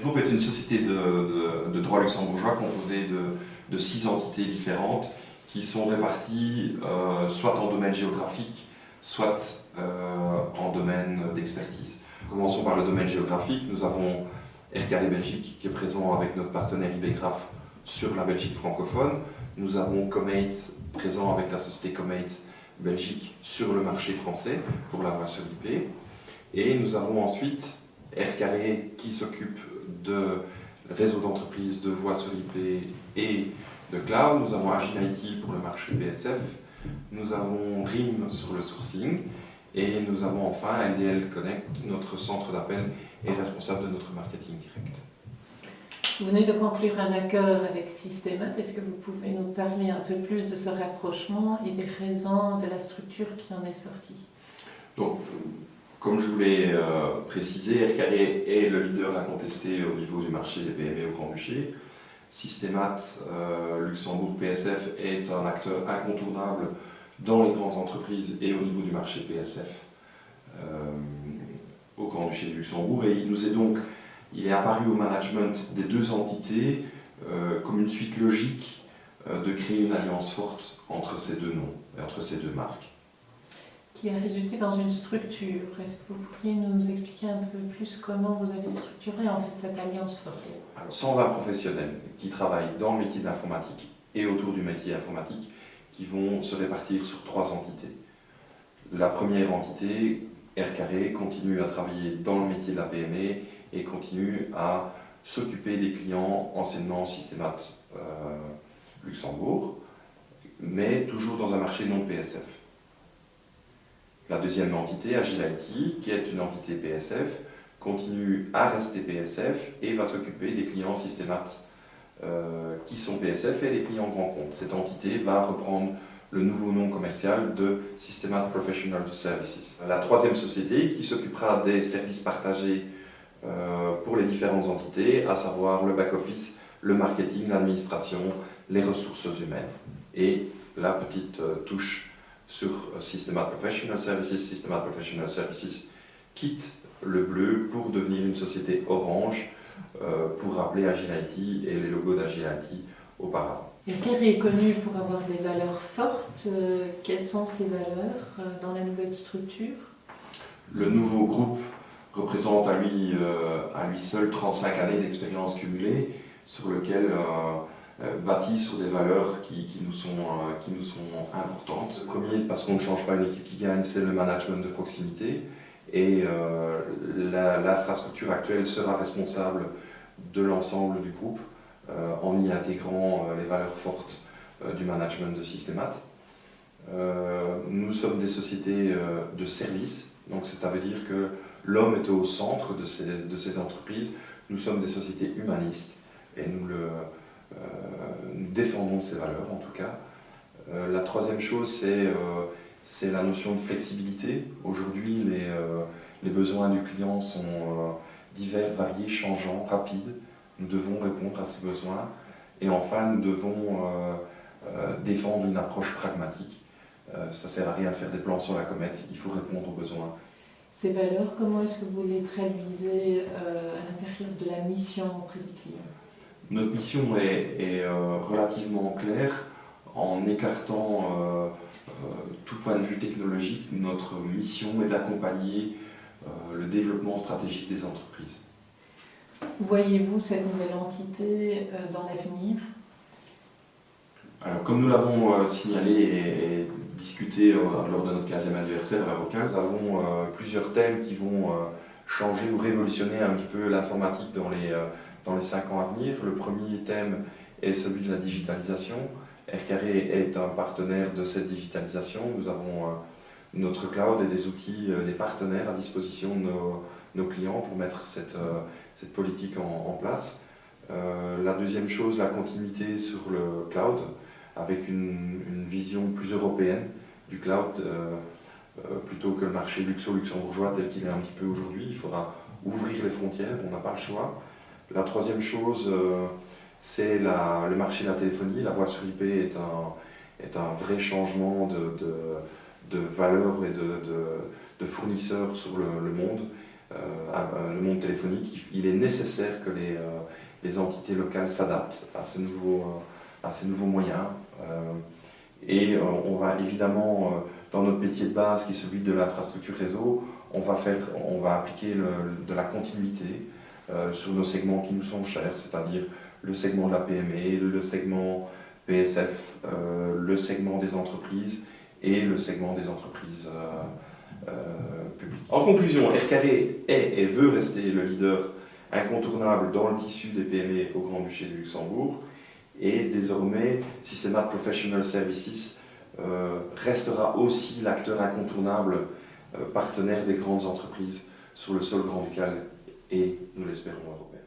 Group est une société de droit luxembourgeois composée de 6 entités différentes qui sont réparties soit en domaine géographique, soit en domaine d'expertise. Commençons par le domaine géographique. Nous avons RKR Belgique qui est présent avec notre partenaire IBgraph sur la Belgique francophone. Nous avons Comate présent avec la société Comate Belgique sur le marché français pour la voix sur IP. Et nous avons ensuite RKR qui s'occupe de réseau d'entreprises de voix sur IP et de cloud. Nous avons Agility pour le marché BSF. Nous avons RIM sur le sourcing. Et nous avons enfin LDL Connect, notre centre d'appel et responsable de notre marketing direct. Vous venez de conclure un accord avec Systemat. Est-ce que vous pouvez nous parler un peu plus de ce rapprochement et des raisons de la structure qui en est sortie? Donc, comme je vous l'ai précisé, RKR est le leader incontesté au niveau du marché des PME au Grand-Duché. Systemat Luxembourg PSF est un acteur incontournable dans les grandes entreprises et au niveau du marché PSF au Grand-Duché du Luxembourg. Et il est apparu au management des deux entités comme une suite logique de créer une alliance forte entre ces deux noms, entre ces deux marques. Qui a résulté dans une structure. Est-ce que vous pourriez nous expliquer un peu plus comment vous avez structuré en fait cette alliance forte? Alors, 120 professionnels qui travaillent dans le métier de l'informatique et autour du métier informatique qui vont se répartir sur 3 entités. La première entité, RKR, continue à travailler dans le métier de la PME et continue à s'occuper des clients anciennement Systemat Luxembourg, mais toujours dans un marché non PSF. La deuxième entité, Agility, qui est une entité PSF, continue à rester PSF et va s'occuper des clients Systemat qui sont PSF et les clients grands comptes. Cette entité va reprendre le nouveau nom commercial de Systemat Professional Services. La troisième société qui s'occupera des services partagés pour les différentes entités, à savoir le back-office, le marketing, l'administration, les ressources humaines. Et la petite touche sur Systemat Professional Services. Systemat Professional Services quitte le bleu pour devenir une société orange pour rappeler Agility et les logos d'Agility auparavant. RKR est connu pour avoir des valeurs fortes. Quelles sont ces valeurs dans la nouvelle structure? Le nouveau groupe représente à lui seul 35 années d'expérience cumulée sur lequel bâti sur des valeurs qui nous sont importantes. Le premier, parce qu'on ne change pas une équipe qui gagne, c'est le management de proximité. Et l'infrastructure actuelle sera responsable de l'ensemble du groupe en y intégrant les valeurs fortes du management de Systemat. Nous sommes des sociétés de services, donc ça veut dire que l'homme est au centre de ces entreprises. Nous sommes des sociétés humanistes et nous défendons ces valeurs en tout cas. La troisième chose, c'est la notion de flexibilité. Aujourd'hui, les besoins du client sont divers, variés, changeants, rapides. Nous devons répondre à ces besoins. Et enfin, nous devons défendre une approche pragmatique. Ça ne sert à rien de faire des plans sur la comète, il faut répondre aux besoins. Ces valeurs, comment est-ce que vous les traduisez à l'intérieur de la mission auprès du client? Notre mission est relativement claire. En écartant tout point de vue technologique, notre mission est d'accompagner le développement stratégique des entreprises. Voyez-vous cette nouvelle entité dans l'avenir? Alors, comme nous l'avons signalé et discuté lors de notre 15e anniversaire à l'avocat, nous avons plusieurs thèmes qui vont changer ou révolutionner un petit peu l'informatique dans les 5 ans à venir. Le premier thème est celui de la digitalisation. RKR est un partenaire de cette digitalisation. Nous avons notre cloud et des outils, des partenaires à disposition de nos clients pour mettre cette politique en place. La deuxième chose, la continuité sur le cloud, avec une vision plus européenne du cloud, plutôt que le marché luxembourgeois tel qu'il est un petit peu aujourd'hui. Il faudra ouvrir les frontières, on n'a pas le choix. La troisième chose, c'est le marché de la téléphonie. La voix sur IP est un vrai changement de valeur et de fournisseurs sur le monde. le monde téléphonique, il est nécessaire que les entités locales s'adaptent à ces nouveaux moyens. Et on va évidemment, dans notre métier de base, qui est celui de l'infrastructure réseau, on va appliquer de la continuité sur nos segments qui nous sont chers, c'est-à-dire le segment de la PME, le segment PSF, le segment des entreprises et le segment des entreprises publiques. En conclusion, RKD est et veut rester le leader incontournable dans le tissu des PME au Grand-Duché du Luxembourg, et désormais Systemat Professional Services restera aussi l'acteur incontournable partenaire des grandes entreprises sur le sol grand-ducal et, nous l'espérons, européen.